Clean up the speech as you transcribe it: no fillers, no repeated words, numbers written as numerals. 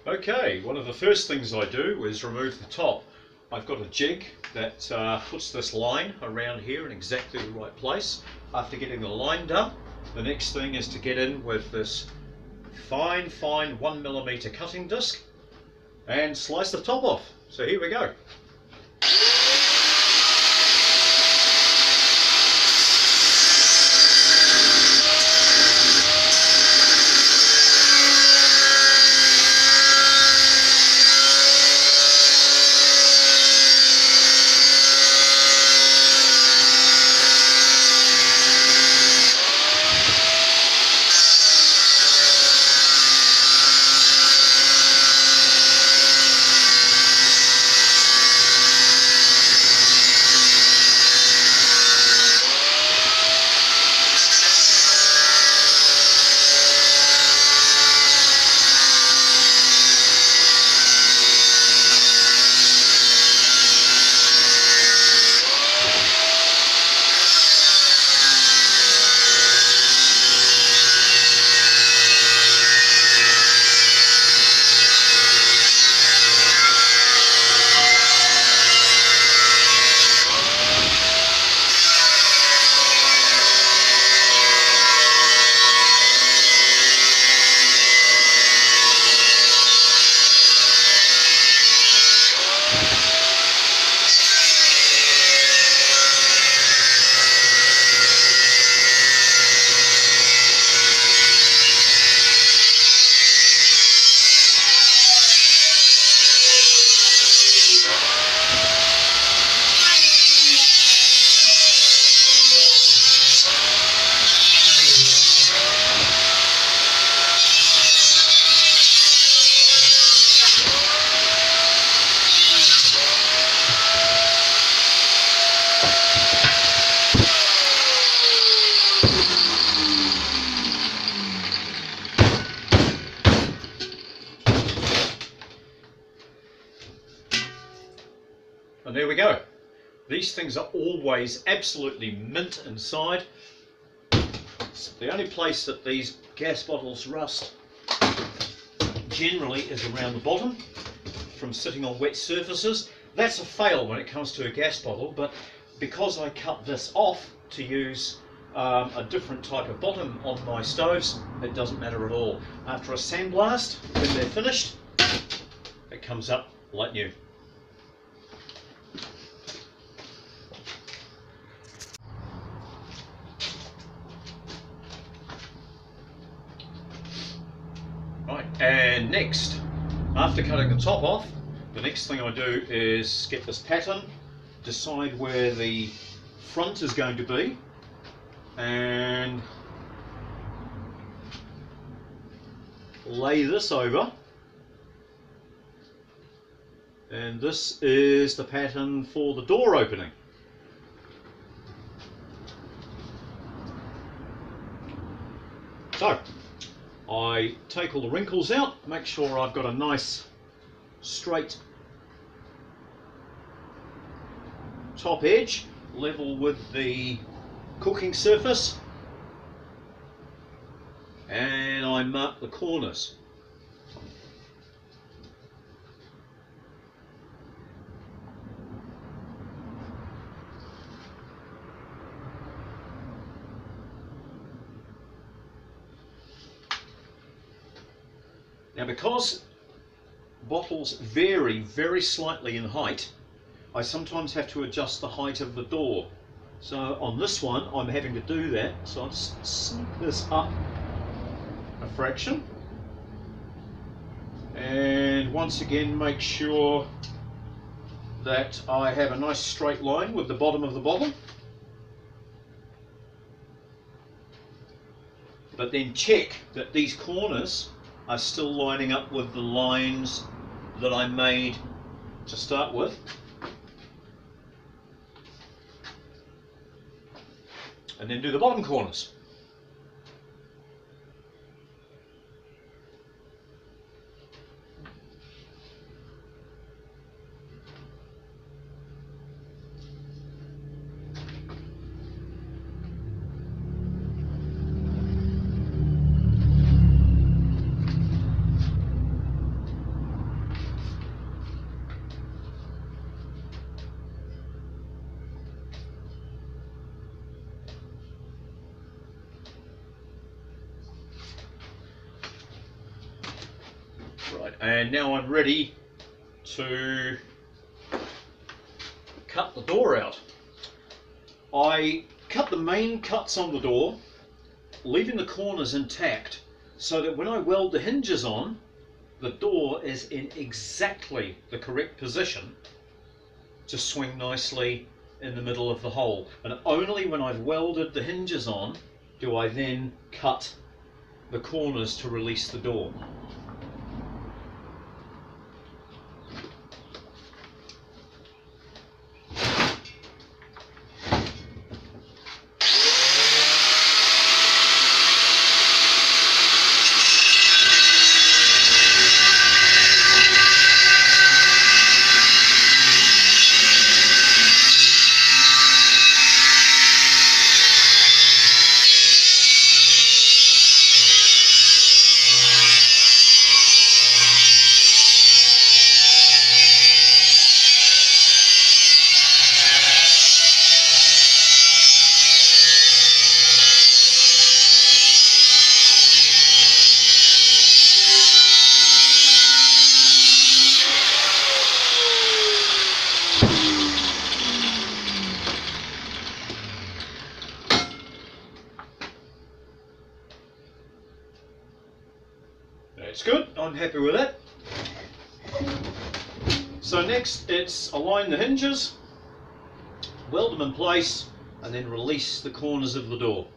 Okay, one of the first things I do is remove the top. I've got a jig that puts this line around here in exactly the right place. After getting the line done, the next thing is to get in with this fine 1mm cutting disc and slice the top off. So here we go. And there we go. These things are always absolutely mint inside. The only place that these gas bottles rust generally is around the bottom from sitting on wet surfaces. That's a fail when it comes to a gas bottle, but because I cut this off to use a different type of bottom on my stoves, it doesn't matter at all. After a sandblast, when they're finished, it comes up like new. Right, and next, after cutting the top off, the next thing I do is get this pattern, decide where the front is going to be, and lay this over. And this is the pattern for the door opening. So I take all the wrinkles out, make sure I've got a nice straight top edge, level with the cooking surface, and I mark the corners. Now, because bottles vary very slightly in height, I sometimes have to adjust the height of the door. So on this one, I'm having to do that. So I'll just sneak this up a fraction. And once again, make sure that I have a nice straight line with the bottom of the bottle. But then check that these corners are still lining up with the lines that I made to start with. And then do the bottom corners. and now I'm ready to cut the door out. I cut the main cuts on the door, leaving the corners intact, so that when I weld the hinges on, the door is in exactly the correct position to swing nicely in the middle of the hole. And only when I've welded the hinges on do I then cut the corners to release the door. That's good, I'm happy with that. So next it's align the hinges, weld them in place, and then release the corners of the door.